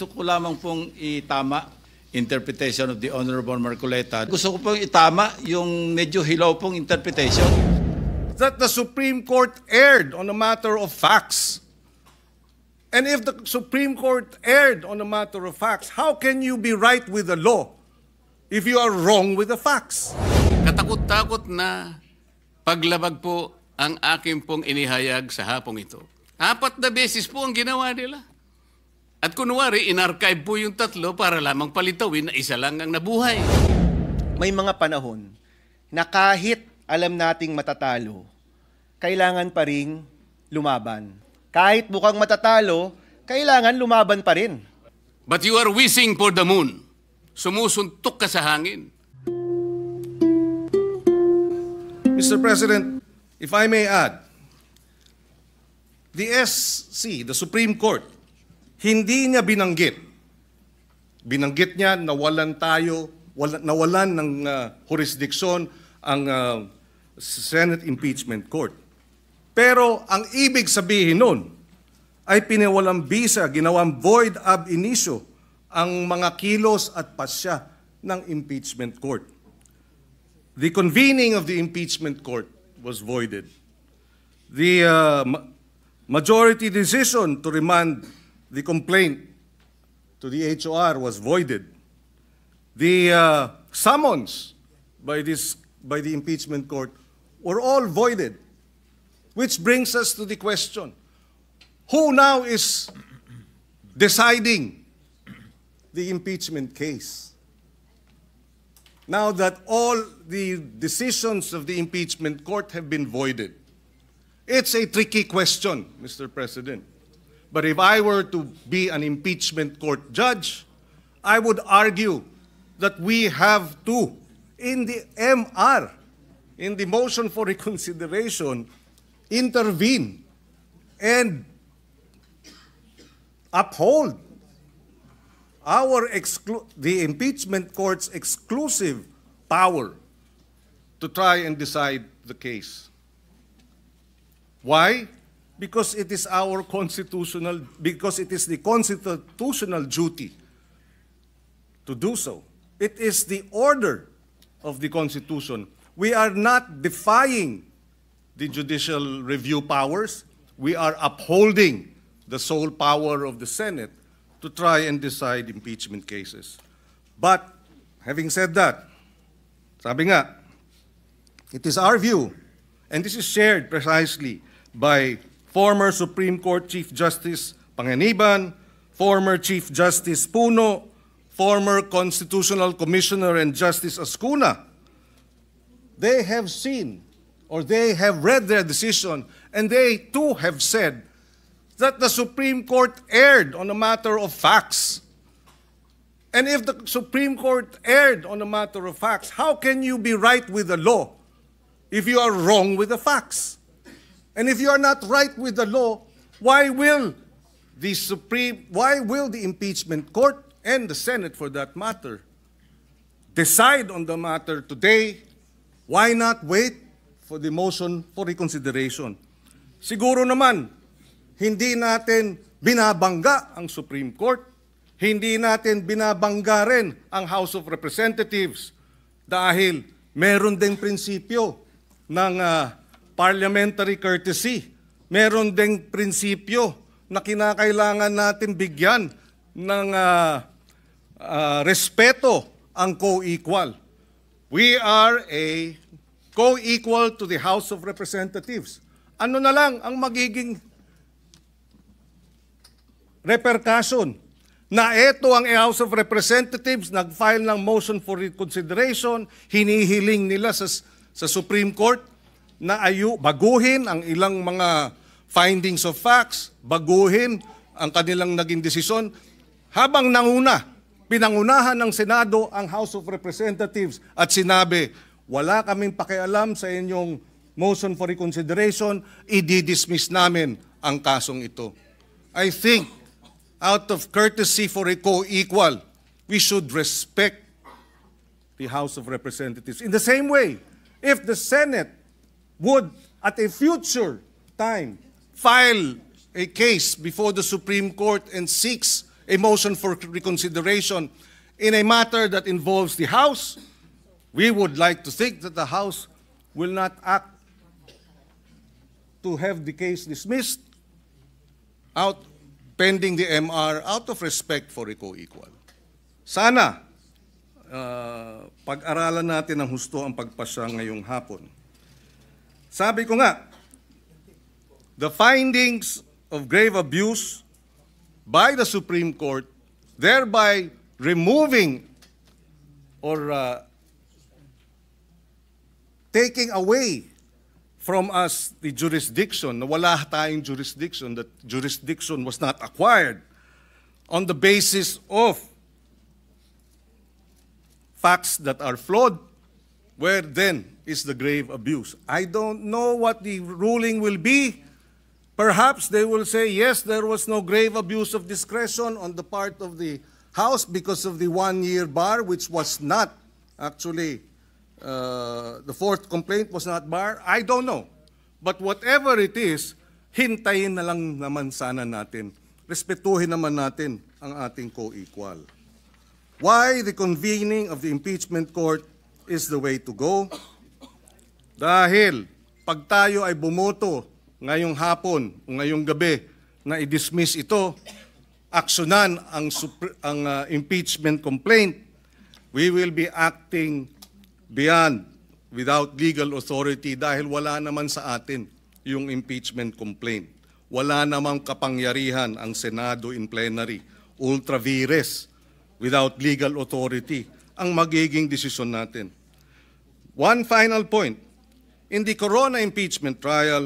Gusto ko lamang pong itama interpretation of the Honorable Marcoleta. Gusto ko pong itama yung medyo hilaw pong interpretation. That the Supreme Court erred on a matter of facts. And if the Supreme Court erred on a matter of facts, how can you be right with the law if you are wrong with the facts? Katakot-takot na paglabag po ang aking pong inihayag sa hapong ito. 4 na beses po ang ginawa nila. At kunwari, in-archive po yung 3 para lamang palitawin na isa lang ang nabuhay. May mga panahon na kahit alam nating matatalo, kailangan pa ring lumaban. Kahit mukhang matatalo, kailangan lumaban pa rin. But you are wishing for the moon. Sumusuntok ka sa hangin. Mr. President, if I may add, the SC, the Supreme Court, hindi niya binanggit. Binanggit niya nawalan ng jurisdiction ang Senate Impeachment Court. Pero ang ibig sabihin nun ay pinawalang bisa, ginawang void ab initio ang mga kilos at pasya ng Impeachment Court. The convening of the Impeachment Court was voided. The majority decision to remand the complaint to the HOR was voided. The summons by the Impeachment Court were all voided. Which brings us to the question, who now is deciding the impeachment case? Now that all the decisions of the Impeachment Court have been voided. It's a tricky question, Mr. President. But if I were to be an impeachment court judge, I would argue that we have to, in the MR, in the motion for reconsideration, intervene and uphold the impeachment court's exclusive power to try and decide the case. Why? Because it is the constitutional duty to do so. It is the order of the Constitution. We are not defying the judicial review powers. We are upholding the sole power of the Senate to try and decide impeachment cases. But, having said that, sabi nga, it is our view, and this is shared precisely by former Supreme Court Chief Justice Panganiban, former Chief Justice Puno, former Constitutional Commissioner and Justice Ascuna. They have seen, or they have read their decision, and they too have said that the Supreme Court erred on a matter of facts. And if the Supreme Court erred on a matter of facts, how can you be right with the law if you are wrong with the facts? And if you are not right with the law, why will the Impeachment Court and the Senate, for that matter, decide on the matter today? Why not wait for the motion for reconsideration? Siguro naman, hindi natin binabangga ang Supreme Court, hindi natin binabangga rin ang House of Representatives dahil meron ding prinsipyo ng parliamentary courtesy. Meron ding prinsipyo na kinakailangan natin bigyan ng respeto ang co-equal. We are a co-equal to the House of Representatives. Ano na lang ang magiging repercussion na ito ang House of Representatives nag-file ng motion for reconsideration, hinihiling nila sa Supreme Court na baguhin ang ilang mga findings of facts, baguhin ang kanilang naging desisyon, habang pinangunahan ng Senado ang House of Representatives at sinabi, wala kaming pakialam sa inyong motion for reconsideration, i-dismiss namin ang kasong ito. I think, out of courtesy for a co-equal, we should respect the House of Representatives. In the same way, if the Senate would, at a future time, file a case before the Supreme Court and seeks a motion for reconsideration in a matter that involves the House, we would like to think that the House will not act to have the case dismissed out pending the MR out of respect for eco-equal. Sana pag-aralan natin ng husto ang pagpasya ngayong hapon. Sabi ko nga, the findings of grave abuse by the Supreme Court, thereby removing or taking away from us the jurisdiction, na wala tayong jurisdiction, that jurisdiction was not acquired on the basis of facts that are flawed, where then is the grave abuse? I don't know what the ruling will be. Perhaps they will say, yes, there was no grave abuse of discretion on the part of the House because of the 1-year bar, which was not actually, the fourth complaint was not bar. I don't know. But whatever it is, hintayin na lang naman sana natin. Respetuhin naman natin ang ating co-equal. Why the convening of the impeachment court is the way to go? Dahil pag tayo ay bumoto ngayong hapon o ngayong gabi na i-dismiss ito, aksyonan ang impeachment complaint, we will be acting beyond, without legal authority, dahil wala naman sa atin yung impeachment complaint. Wala namang kapangyarihan ang Senado in plenary, ultra vires, without legal authority, ang magiging desisyon natin. One final point. In the Corona impeachment trial,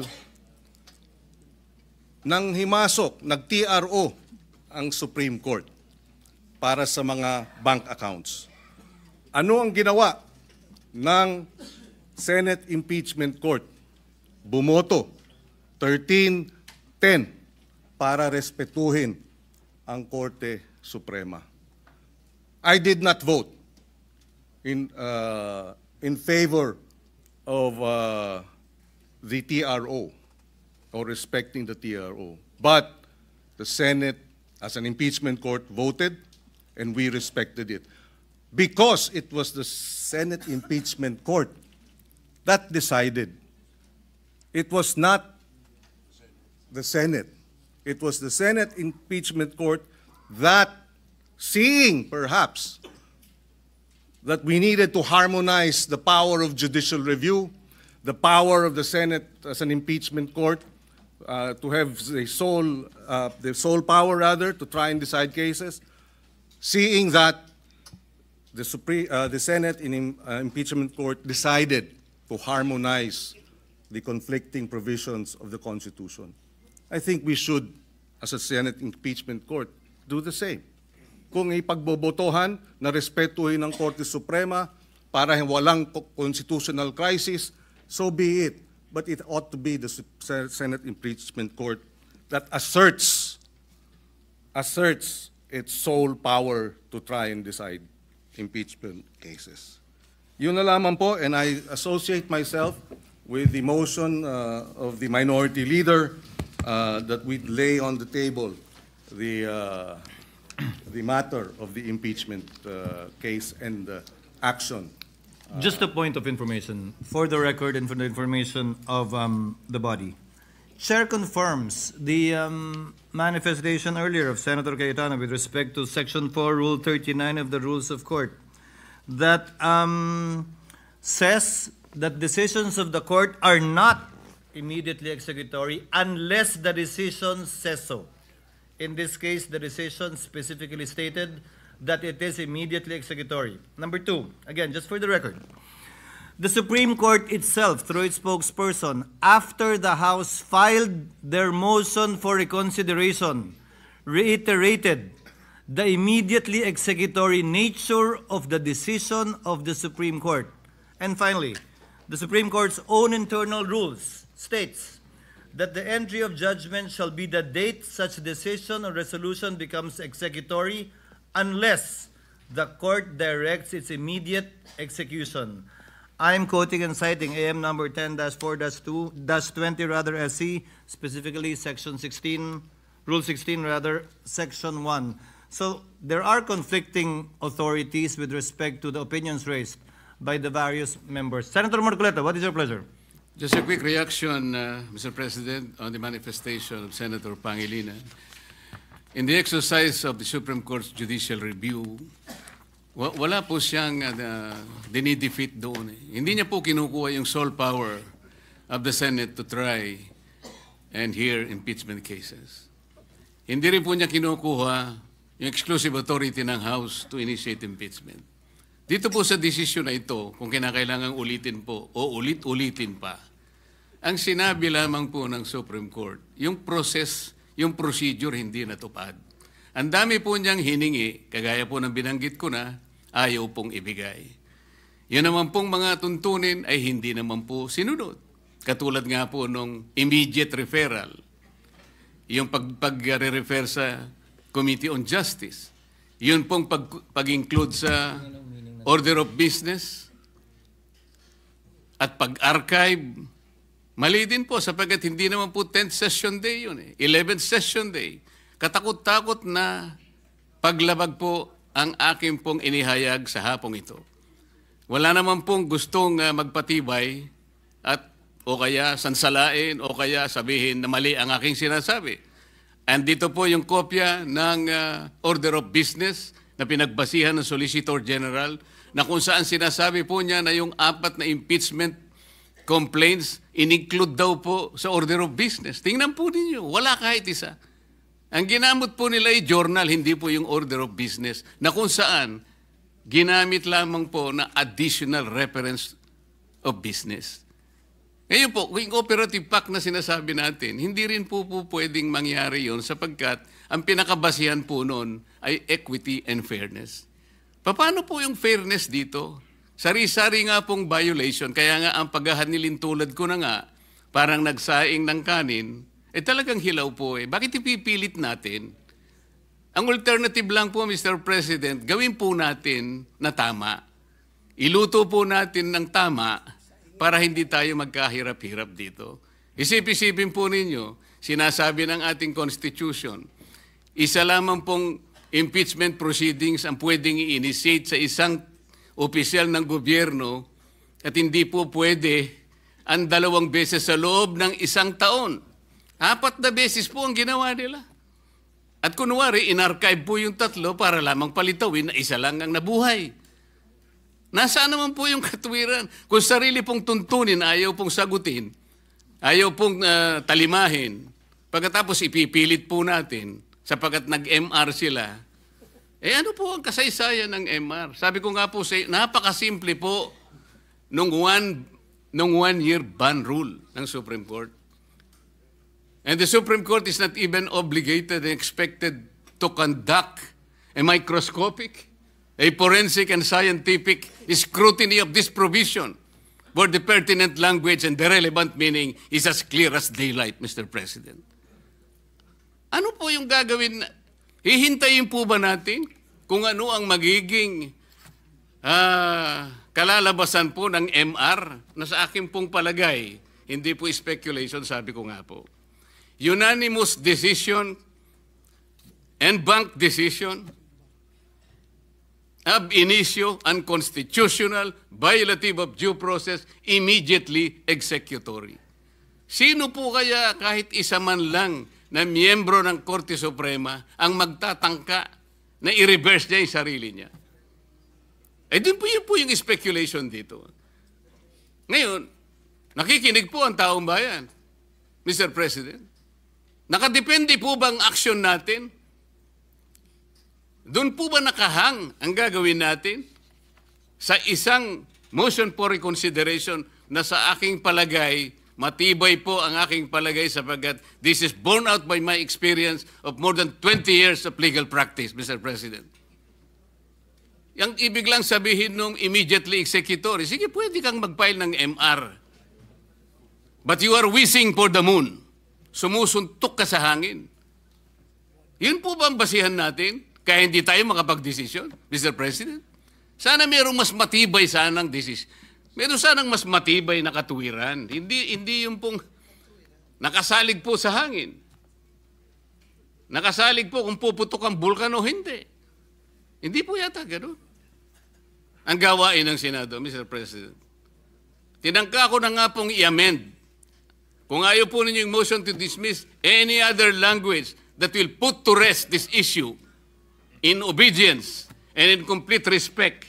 nang himasok, nag-TRO ang Supreme Court para sa mga bank accounts. Ano ang ginawa ng Senate Impeachment Court? Bumoto 13-10 para respetuhin ang Korte Suprema. I did not vote in favor of the TRO or respecting the TRO. But the Senate, as an impeachment court, voted, and we respected it. Because it was the Senate Impeachment Court that decided. It was not the Senate. It was the Senate Impeachment Court that, seeing perhaps that we needed to harmonize the power of judicial review, the power of the Senate as an impeachment court, to have the sole power rather to try and decide cases, seeing that the Senate in impeachment court decided to harmonize the conflicting provisions of the Constitution. I think we should, as a Senate impeachment court, do the same. Kung ipagbobotohan na respetuhin ng Korte Suprema para walang constitutional crisis, so be it. But it ought to be the Senate Impeachment Court that asserts its sole power to try and decide impeachment cases. Yun na lamang po, and I associate myself with the motion of the minority leader that we lay on the table the matter of the impeachment case and action. Just a point of information, for the record and for the information of the body. Chair confirms the manifestation earlier of Senator Cayetano with respect to Section 4, Rule 39 of the Rules of Court that says that decisions of the court are not immediately executory unless the decision says so. In this case, the decision specifically stated that it is immediately executory. Number two, again, just for the record, the Supreme Court itself, through its spokesperson, after the House filed their motion for reconsideration, reiterated the immediately executory nature of the decision of the Supreme Court. And finally, the Supreme Court's own internal rules states that the entry of judgment shall be the date such decision or resolution becomes executory unless the court directs its immediate execution. I'm quoting and citing AM number 10-4-20 SC, specifically Section 16, Rule 16 Section 1. So there are conflicting authorities with respect to the opinions raised by the various members. Senator Marcoleta, what is your pleasure? Just a quick reaction, Mr. President, on the manifestation of Senator Pangilinan. In the exercise of the Supreme Court's judicial review, wala po siyang dinidefeat doon. Hindi niya po kinukuha yung sole power of the Senate to try and hear impeachment cases. Hindi rin po niya kinukuha yung exclusive authority ng House to initiate impeachment. Dito po sa desisyon na ito, kung kinakailangan ulitin po o ulit-ulitin pa, ang sinabi lamang po ng Supreme Court, yung process, yung procedure hindi natupad. Ang dami po niyang hiningi, kagaya po ng binanggit ko na, ayaw pong ibigay. Yun naman pong mga tuntunin ay hindi naman po sinunod. Katulad nga po nung immediate referral, yung pag-refer sa Committee on Justice, yun pong pag-include sa order of business at pag-archive, mali din po sapagkat hindi naman po 10th session day yun 11th session day. Katakot-takot na paglabag po ang aking pong inihayag sa hapong ito. Wala naman pong gustong magpatibay at o kaya sansalain o kaya sabihin na mali ang aking sinasabi. And dito po yung kopya ng order of business na pinagbasihan ng Solicitor General na kung saan sinasabi po niya na yung 4 na impeachment complaints in-include daw po sa order of business. Tingnan po ninyo, wala kahit isa. Ang ginamit po nila ay journal, hindi po yung order of business na kung saan ginamit lamang po na additional reference of business. Ngayon po, yung operative pact na sinasabi natin, hindi rin po pwedeng mangyari yon sapagkat ang pinakabasihan po noon ay equity and fairness. Paano po yung fairness dito? Sari-sari nga pong violation, kaya nga ang paghahanilin tulad ko na nga, parang nagsaing ng kanin, talagang hilaw po Bakit ipipilit natin? Ang alternative lang po, Mr. President, gawin po natin na tama. Iluto po natin ng tama para hindi tayo magkahirap-hirap dito. Isip-isipin po ninyo, sinasabi ng ating Constitution, isa lamang pong impeachment proceedings ang pwedeng i-initiate sa isang opisyal ng gobyerno at hindi po pwede ang 2 beses sa loob ng 1 taon. 4 na beses po ang ginawa nila. At kunwari, in-archive po yung 3 para lamang palitawin na isa lang ang nabuhay. Nasaan naman po yung katwiran? Kung sarili pong tuntunin, ayaw pong sagutin, ayaw pong talimahin, pagkatapos ipipilit po natin, sapagkat nag-MR sila, ano po ang kasaysayan ng MR? Sabi ko nga po, napakasimple po nung one-year ban rule ng Supreme Court. And the Supreme Court is not even obligated and expected to conduct a microscopic, a forensic and scientific scrutiny of this provision where the pertinent language and the relevant meaning is as clear as daylight, Mr. President. Ano po yung gagawin? Hihintayin po ba natin kung ano ang magiging kalalabasan po ng MR na sa akin pong palagay, hindi po speculation, sabi ko nga po. Unanimous decision and bank decision ab initio unconstitutional, violative of due process, immediately executory. Sino po kaya kahit isa man lang na miyembro ng Korte Suprema ang magtatangka na i-reverse niya yung sarili niya? Doon po yung speculation dito. Ngayon, nakikinig po ang taong bayan, Mr. President. Nakadepende po ba ang aksyon natin? Doon po ba nakahang ang gagawin natin sa isang motion for reconsideration na sa aking palagay, matibay po ang aking palagay sapagkat this is borne out by my experience of more than 20 years of legal practice, Mr. President. Yang ibig lang sabihin nung immediately executory, sige, pwede kang mag-file ng MR. But you are wishing for the moon. Sumusuntok ka sa hangin. Yun po ba ang basihan natin? Kaya hindi tayo makapag-desisyon, Mr. President? Sana mayroong mas matibay sanang desisyon. Meron sanang mas matibay na katuwiran. Hindi yung pong nakasalig po sa hangin. Nakasalig po kung puputok ang bulkan o hindi. Hindi po yata gano'n. Ang gawain ng Senado, Mr. President. Tinangka ko na nga pong i-amend. Kung ayaw po ninyo yung motion to dismiss any other language that will put to rest this issue in obedience and in complete respect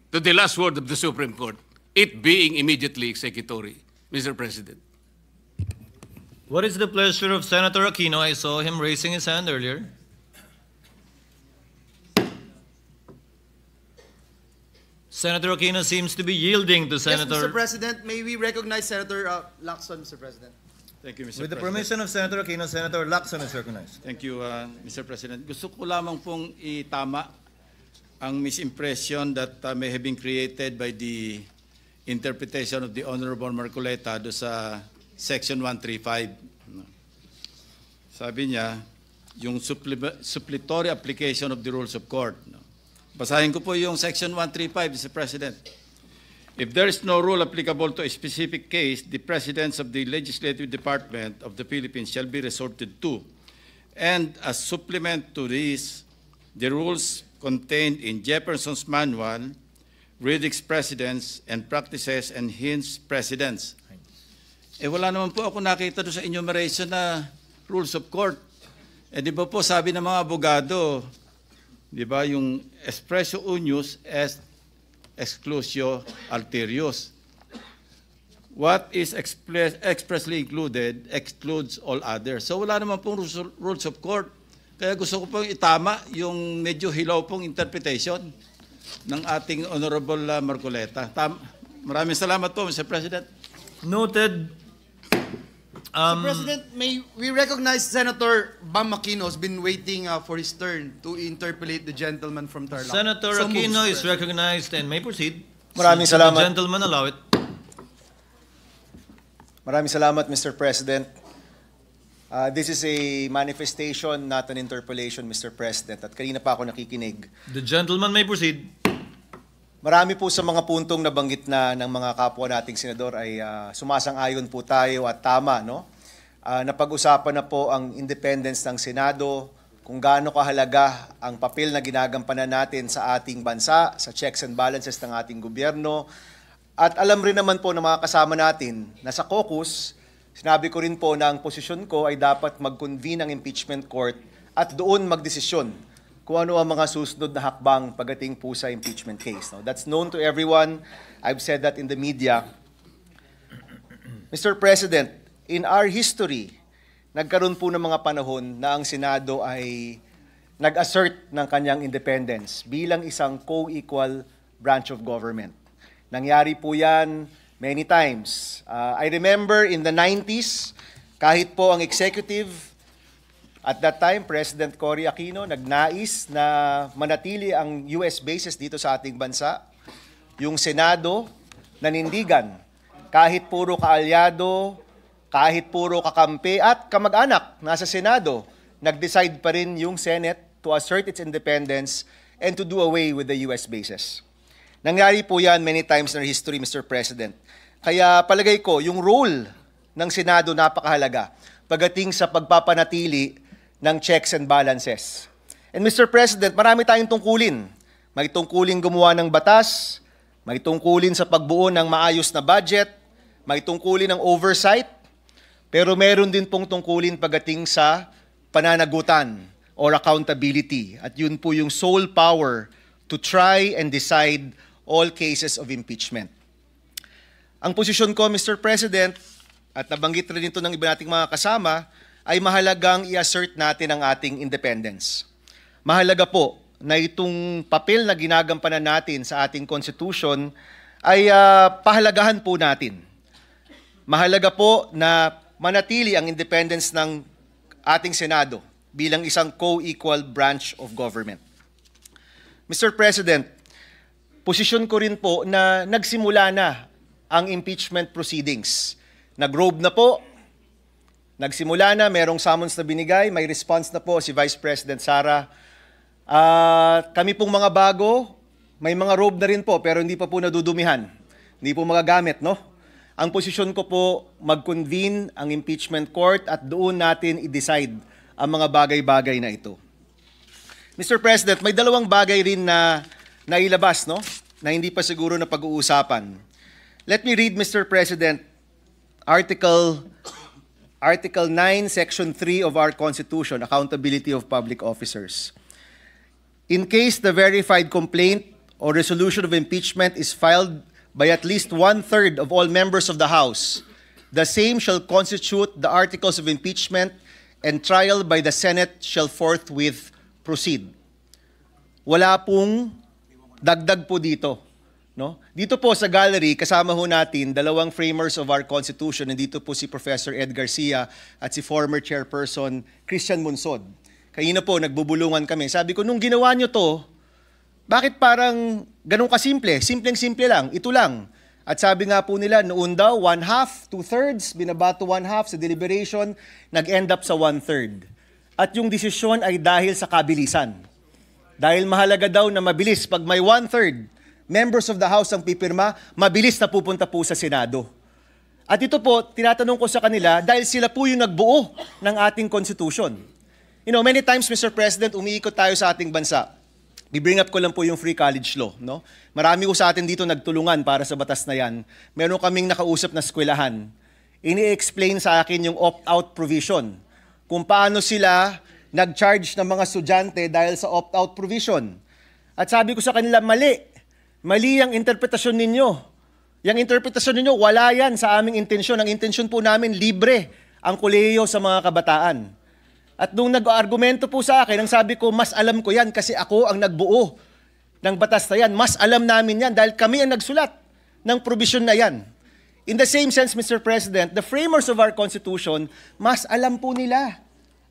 to the last word of the Supreme Court, it being immediately executory, Mr. President. What is the pleasure of Senator Aquino? I saw him raising his hand earlier. Senator Aquino seems to be yielding to Yes, Senator... Mr. President, may we recognize Senator Lacson, Mr. President? Thank you, Mr. With the President. permission of Senator Aquino, Senator Lacson is recognized. Thank you, Mr. President. Gusto ko lamang pong itama ang misimpression that may have been created by the interpretation of the Honorable Marcoleta do sa Section 135. Sabi niya, yung supplementary application of the rules of court. Basahin ko po yung Section 135, Mr. President. If there is no rule applicable to a specific case, the presidents of the Legislative Department of the Philippines shall be resorted to. And as supplement to this, the rules contained in Jefferson's Manual, Riddick's Precedents and Practices and Hinds Precedents. Wala naman po ako nakita doon sa enumeration na rules of court. Di ba po sabi ng mga abogado, di ba, yung expressio unius est exclusio alterius. What is expressly included excludes all others. So wala naman pong rules of court. Kaya gusto ko pong itama yung medyo hilaw pong interpretation ng ating Honorable Marcoleta. Maraming salamat po, Mr. President. Noted. Mr. President, may we recognize Senator Bam Aquino has been waiting for his turn to interpolate the gentleman from Tarlac. Senator So Aquino moved, is Mr. President. recognized and may proceed. Maraming Should salamat. the gentleman allow it. Maraming salamat, Mr. President. This is a manifestation, not an interpolation, Mr. President. At kanina pa ako nakikinig. The gentleman may proceed. Marami po sa mga puntong nabanggit na ng mga kapwa nating senador ay sumasang-ayon po tayo at tama, no? Napag-usapan na po ang independence ng Senado, kung gaano kahalaga ang papel na ginagampanan natin sa ating bansa, sa checks and balances ng ating gobyerno. At alam rin naman po ng mga kasama natin na sa caucus, sinabi ko rin po na ang posisyon ko ay dapat mag-convene ang impeachment court at doon magdesisyon kung ano ang mga susunod na hakbang pagdating po sa impeachment case. No? That's known to everyone. I've said that in the media. Mr. President, in our history, nagkaroon po ng mga panahon na ang Senado ay nag-assert ng kanyang independence bilang isang co-equal branch of government. Nangyari po yan many times. I remember in the 90s, kahit po ang executive, at that time, President Cory Aquino, nagnais na manatili ang US bases dito sa ating bansa. Yung Senado, nanindigan, kahit puro kaalyado, kahit puro kakampi at kamag-anak nasa Senado, nag-decide pa rin yung Senate to assert its independence and to do away with the US bases. Nangyari po yan many times in our history, Mr. President. Kaya palagay ko, yung role ng Senado napakahalaga pagdating sa pagpapanatili ng checks and balances. And Mr. President, marami tayong tungkulin. May tungkulin gumawa ng batas, may tungkulin sa pagbuo ng maayos na budget, may tungkulin ng oversight, pero meron din pong tungkulin pagdating sa pananagutan or accountability. At yun po yung sole power to try and decide all cases of impeachment. Ang posisyon ko, Mr. President, at nabanggit rin ito ng iba nating mga kasama, ay mahalagang i-assert natin ang ating independence. Mahalaga po na itong papel na ginagampanan natin sa ating Constitution ay pahalagahan po natin. Mahalaga po na manatili ang independence ng ating Senado bilang isang co-equal branch of government. Mr. President, posisyon ko rin po na nagsimula na ang impeachment proceedings. Nag-robe na po, nagsimula na, merong summons na binigay, may response na po si Vice President Sara. Kami pong mga bago, may mga robe na rin po, pero hindi pa po nadudumihan. Hindi po magagamit, no? Ang posisyon ko po, mag-convene ang impeachment court at doon natin i-decide ang mga bagay-bagay na ito. Mr. President, may dalawang bagay rin na nailabas, no? Na hindi pa siguro na pag-uusapan. Let me read, Mr. President, Article 9, Section 3 of our Constitution, Accountability of Public Officers. In case the verified complaint or resolution of impeachment is filed by at least 1/3 of all members of the House, the same shall constitute the articles of impeachment, and trial by the Senate shall forthwith proceed. Wala pong dagdag po dito. No? Dito po sa gallery, kasama ho natin dalawang framers of our Constitution. Nandito po si Professor Ed Garcia at si former Chairperson Christian Munsod. Kanina po, nagbubulungan kami. Sabi ko, nung ginawa nyo to, bakit parang ganun kasimple? Simpleng-simple lang, ito lang. At sabi nga po nila, noon daw, 1/2, 2/3, binabato 1/2 sa deliberation, nag-end up sa 1/3. At yung desisyon ay dahil sa kabilisan. Dahil mahalaga daw na mabilis. Pag may 1/3 members of the House ang pipirma, mabilis na pupunta po sa Senado. At ito po, tinatanong ko sa kanila, dahil sila po yung nagbuo ng ating Constitution. You know, many times, Mr. President, umiikot tayo sa ating bansa. I-bring up ko lang po yung free college law. No? Marami ko sa atin dito nagtulungan para sa batas na yan. Meron kaming nakausap na eskwelahan. Ini-explain sa akin yung opt-out provision. Kung paano sila nag-charge ng mga estudyante dahil sa opt-out provision. At sabi ko sa kanila, mali. Mali ang interpretasyon ninyo. Yung interpretasyon ninyo, wala yan sa aming intensyon. Ang intensyon po namin, libre ang kolehiyo sa mga kabataan. At nung nag-argumento po sa akin, ang sabi ko, mas alam ko yan kasi ako ang nagbuo ng batas na yan. Mas alam namin yan dahil kami ang nagsulat ng provision na yan. In the same sense, Mr. President, the framers of our Constitution, mas alam po nila.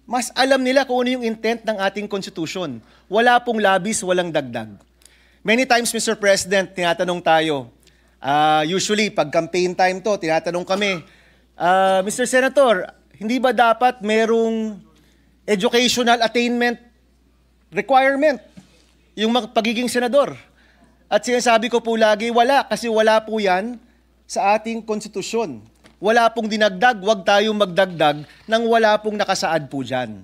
Mas alam nila kung ano yung intent ng ating Constitution. Wala pong labis, walang dagdag. Many times, Mr. President, tinatanong tayo, usually pag campaign time to, tinatanong kami, Mr. Senator, hindi ba dapat merong educational attainment requirement yung pagiging senador? At sinasabi ko po lagi, wala, kasi wala po yan sa ating konstitusyon. Wala pong dinagdag, wag tayong magdagdag nang wala pong nakasaad po dyan.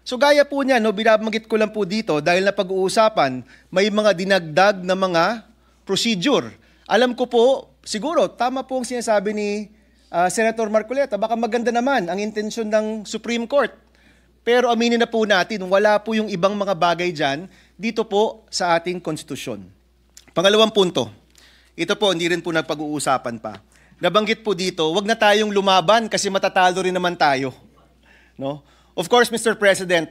So gaya po niya, no, binabanggit ko lang po dito dahil na pag-uusapan, may mga dinagdag na mga procedure. Alam ko po, siguro, tama po ang sinasabi ni Senator Marcoleta, baka maganda naman ang intensyon ng Supreme Court. Pero aminin na po natin, wala po yung ibang mga bagay dyan dito po sa ating konstitusyon. Pangalawang punto, ito po hindi rin po nagpag-uusapan pa. Nabanggit po dito, wag na tayong lumaban kasi matatalo rin naman tayo. No? Of course, Mr. President,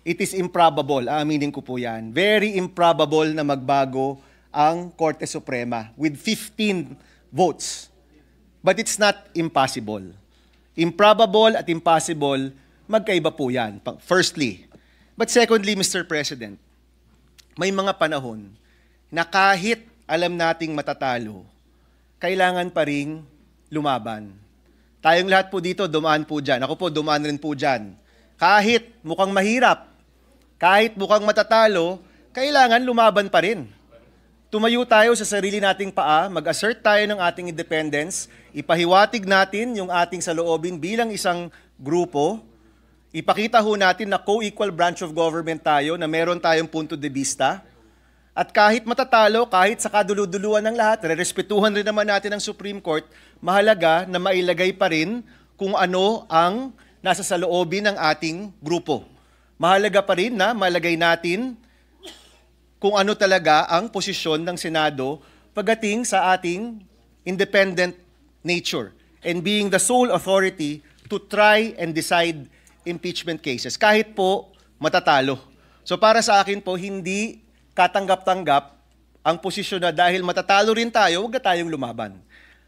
it is improbable, aminin ko po yan, very improbable na magbago ang Korte Suprema with 15 votes. But it's not impossible. Improbable at impossible, magkaiba po yan, firstly. But secondly, Mr. President, may mga panahon na kahit alam nating matatalo, kailangan pa ring lumaban. Tayong lahat po dito, dumaan po dyan. Ako po, dumaan rin po dyan. Kahit mukhang mahirap, kahit mukhang matatalo, kailangan lumaban pa rin. Tumayo tayo sa sarili nating paa, mag-assert tayo ng ating independence, ipahiwatig natin yung ating saloobin bilang isang grupo. Ipakita ho natin na co-equal branch of government tayo, na meron tayong punto de vista. At kahit matatalo, kahit sa kaduluduluan ng lahat, rerespetuhan rin naman natin ang Supreme Court, mahalaga na mailagay pa rin kung ano ang nasa saloobin ng ating grupo. Mahalaga pa rin na malagay natin kung ano talaga ang posisyon ng Senado pagdating sa ating independent nature and being the sole authority to try and decide impeachment cases, kahit po matatalo. So para sa akin po, hindi katanggap-tanggap ang posisyon na dahil matatalo rin tayo, huwag na tayong lumaban.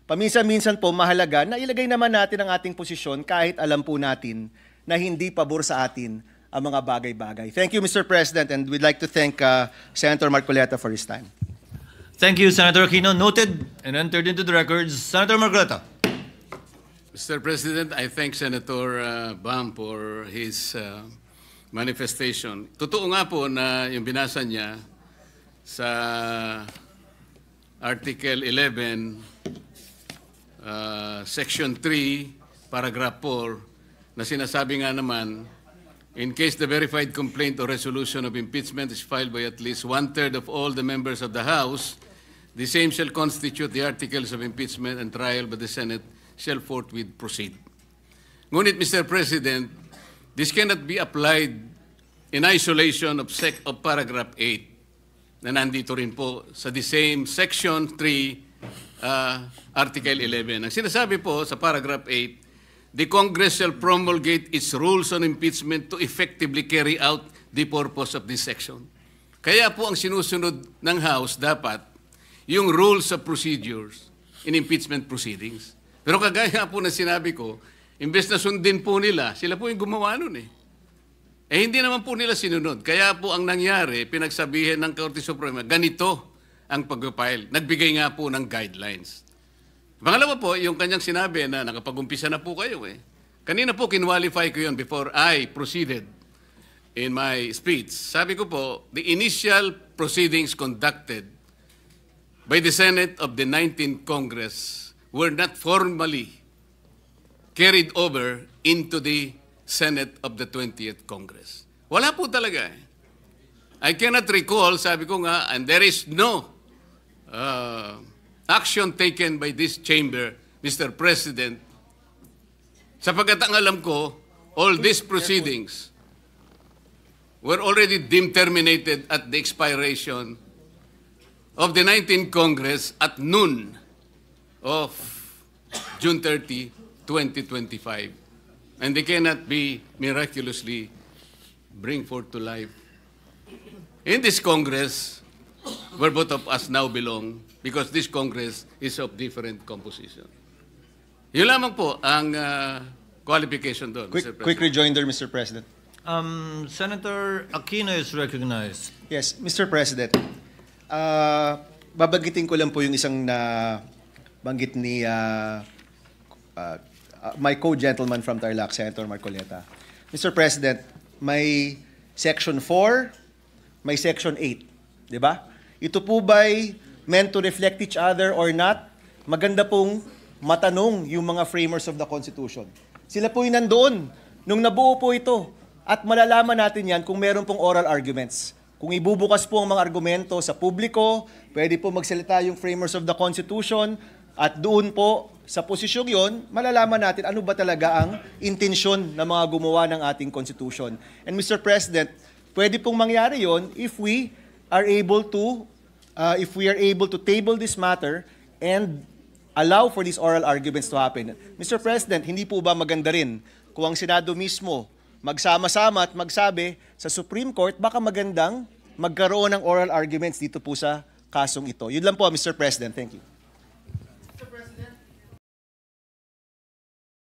Paminsan-minsan po mahalaga na ilagay naman natin ang ating posisyon kahit alam po natin na hindi pabor sa atin ang mga bagay-bagay. Thank you, Mr. President, and we'd like to thank Senator Marcoleta for his time. Thank you, Senator Aquino. Noted and entered into the records. Senator Marcoleta. Mr. President, I thank Senator Bam for his manifestation. Totoo nga po na yung binasa niya sa Article 11, Section 3, Paragraph 4, na sinasabi nga naman in case the verified complaint or resolution of impeachment is filed by at least 1/3 of all the members of the House, the same shall constitute the articles of impeachment and trial by the Senate shall forthwith proceed. Ngunit, Mr. President, this cannot be applied in isolation of paragraph 8 na nandito rin po sa the same section 3, article 11. Ang sinasabi po sa paragraph 8, the Congress shall promulgate its rules on impeachment to effectively carry out the purpose of this section. Kaya po ang sinusunod ng House dapat yung rules of procedures in impeachment proceedings. Pero kagaya po na sinabi ko, imbes na sundin po nila, sila po yung gumawa nun eh. Hindi naman po nila sinunod. Kaya po ang nangyari, pinagsabihin ng Korte Suprema, ganito ang pag-file. Nagbigay nga po ng guidelines. Pangalawa po, yung kanyang sinabi na nakapag-umpisa na po kayo eh. Kanina po kinwalify ko yun before I proceeded in my speech. Sabi ko po, the initial proceedings conducted by the Senate of the 19th Congress were not formally carried over into the Senate of the 20th Congress. Wala po talaga eh. I cannot recall, sabi ko nga, and there is no action taken by this chamber, Mr. President, sapagkat ang alam ko, all these proceedings were already deemed terminated at the expiration of the 19th Congress at noon of June 30, 2025. And they cannot be miraculously bring forth to life in this Congress where both of us now belong, because this Congress is of different composition. Yun lamang po ang qualification doon, Mr. President. Quick rejoinder, Mr. President. Senator Aquino is recognized. Yes, Mr. President. Babanggitin ko lang po yung isang na banggit ni my co-gentleman from Tarlac, Senator Marcoleta. Mr. President, may Section 4, may Section 8. Di ba? Ito po ba'y meant to reflect each other or not? Maganda pong matanong yung mga framers of the Constitution. Sila po yung nandoon nung nabuo po ito. At malalaman natin yan kung meron pong oral arguments. Kung ibubukas po ang mga argumento sa publiko, pwede po magsalita yung framers of the Constitution, at doon po, sa posisyong yon, malalaman natin ano ba talaga ang intensyon ng mga gumawa ng ating Constitution. And Mr. President, pwede pong mangyari yon if we are able to table this matter and allow for these oral arguments to happen. Mr. President, hindi po ba maganda rin kung ang Senado mismo magsama-sama at magsabi sa Supreme Court, baka magandang magkaroon ng oral arguments dito po sa kasong ito. Yun lang po, Mr. President. Thank you.